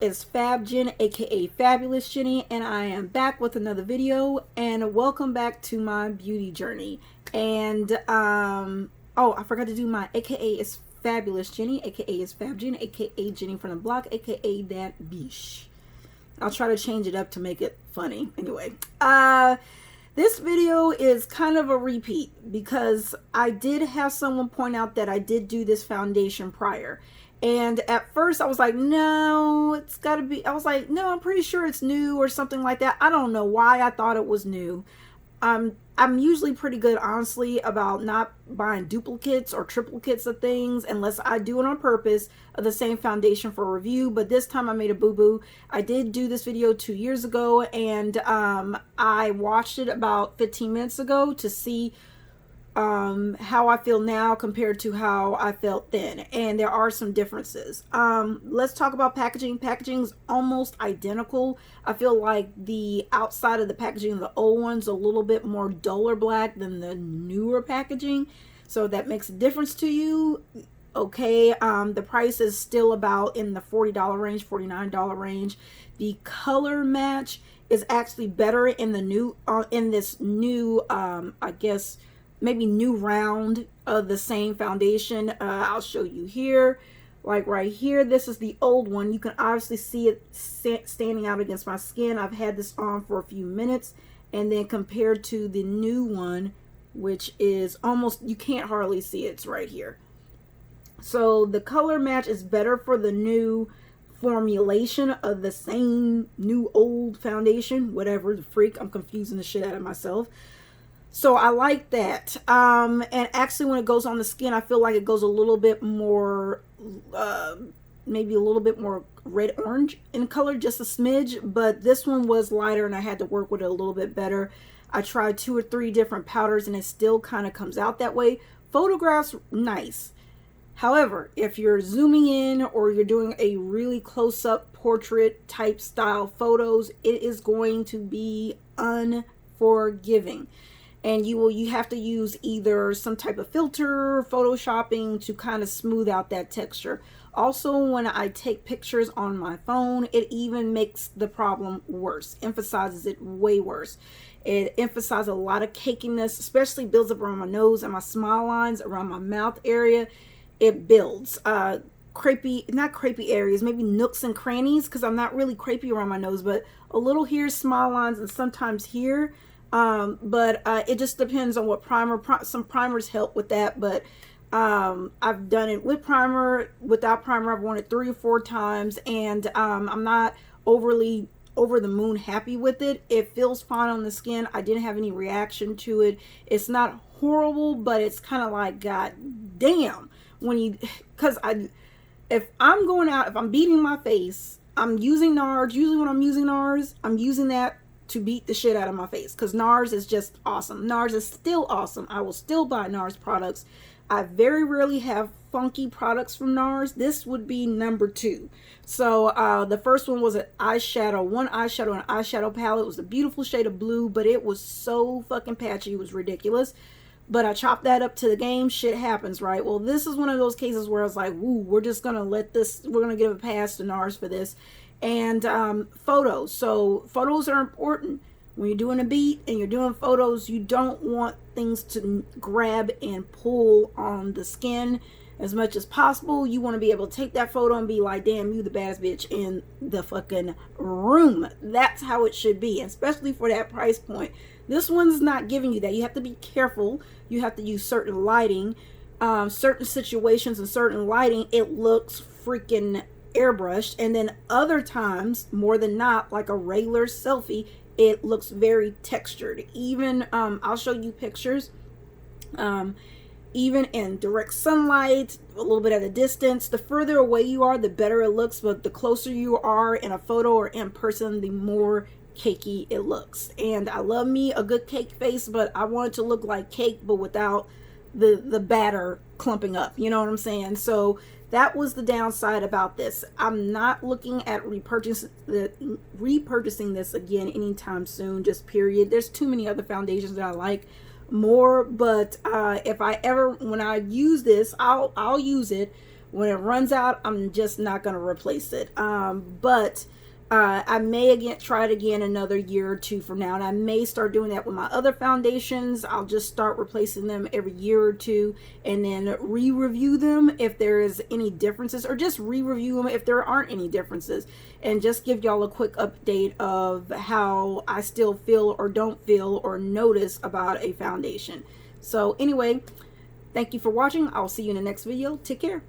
Is Fab Jen, aka Fabulous Jenny, and I am back with another video. And welcome back to my beauty journey. And oh, I forgot to do my aka is Fabulous Jenny, aka is Fab Jen, aka Jenny from the block, aka that bish. I'll try to change it up to make it funny. Anyway, this video is kind of a repeat because I did have someone point out that I did do this foundation prior. And at first I was like, no, it's got to be, I was like, no, I'm pretty sure it's new or something like that. I don't know why I thought it was new. I'm usually pretty good, honestly, about not buying duplicates or triplicates of things unless I do it on purpose of the same foundation for review. But this time I made a boo-boo. I did do this video 2 years ago, and I watched it about 15 minutes ago to see how I feel now compared to how I felt then, and there are some differences. Let's talk about packaging. Packaging's almost identical. I feel like the outside of the packaging, the old one's a little bit more duller black than the newer packaging, so that makes a difference to you. Okay, the price is still about in the $40 range, $49 range. The color match is actually better in the new in this new I guess maybe new round of the same foundation. I'll show you here, like right here. This is the old one. You can obviously see it standing out against my skin. I've had this on for a few minutes, and then compared to the new one, which is almost, you can't hardly see it. It's right here. So the color match is better for the new formulation of the same new old foundation, whatever the freak. I'm confusing the shit out of myself. So I like that. And actually when it goes on the skin, I feel like it goes a little bit more, maybe a little bit more red orange in color, just a smidge. But this one was lighter and I had to work with it a little bit better. I tried 2 or 3 different powders and it still kind of comes out that way. Photographs, nice. However, if you're zooming in or you're doing a really close-up portrait type style photos, it is going to be unforgiving. And you have to use either some type of filter, photoshopping to kind of smooth out that texture. Also, when I take pictures on my phone, it even makes the problem worse, emphasizes it way worse. It emphasizes a lot of cakiness, especially builds up around my nose and my smile lines, around my mouth area. It builds crepey, not crepey areas, maybe nooks and crannies, because I'm not really crepey around my nose, but a little here, smile lines, and sometimes here. But it just depends on what primer. Some primers help with that, but I've done it with primer, without primer. I've worn it 3 or 4 times, and I'm not overly over the moon happy with it. It feels fine on the skin. I didn't have any reaction to it. It's not horrible, but it's kind of like, god damn, when you, because if I'm going out, if I'm beating my face, I'm using Nars. Usually when I'm using Nars, I'm using that to beat the shit out of my face, because Nars is just awesome. Nars is still awesome. I will still buy Nars products. I very rarely have funky products from Nars. This would be number 2. So the first one was an eyeshadow, one eyeshadow and eyeshadow palette. It was a beautiful shade of blue, but it was so fucking patchy, it was ridiculous. But I chopped that up to the game. Shit happens, right? Well, this is one of those cases where I was like, ooh, we're just gonna let this, we're gonna give a pass to Nars for this. And photos. So photos are important. When you're doing a beat and you're doing photos, you don't want things to grab and pull on the skin as much as possible. You want to be able to take that photo and be like, damn, you the baddest bitch in the fucking room. That's how it should be, especially for that price point. This one's not giving you that. You have to be careful. You have to use certain lighting, certain situations and certain lighting. It looks freaking airbrushed, and then other times, more than not, like a regular selfie, it looks very textured. Even I'll show you pictures, even in direct sunlight, a little bit at a distance, the further away you are, the better it looks, but the closer you are in a photo or in person, the more cakey it looks. And I love me a good cake face, but I want it to look like cake, but without the batter clumping up, you know what I'm saying? So that was the downside about this. I'm not looking at repurchasing this again anytime soon, just period. There's too many other foundations that I like more, but if I ever, when I use this, I'll use it When it runs out, I'm just not going to replace it. But I may again try it again another year or two from now, and I may start doing that with my other foundations. I'll just start replacing them every year or two, and then re-review them if there is any differences, or just re-review them if there aren't any differences, and just give y'all a quick update of how I still feel or don't feel or notice about a foundation. So anyway, thank you for watching. I'll see you in the next video. Take care. Bye.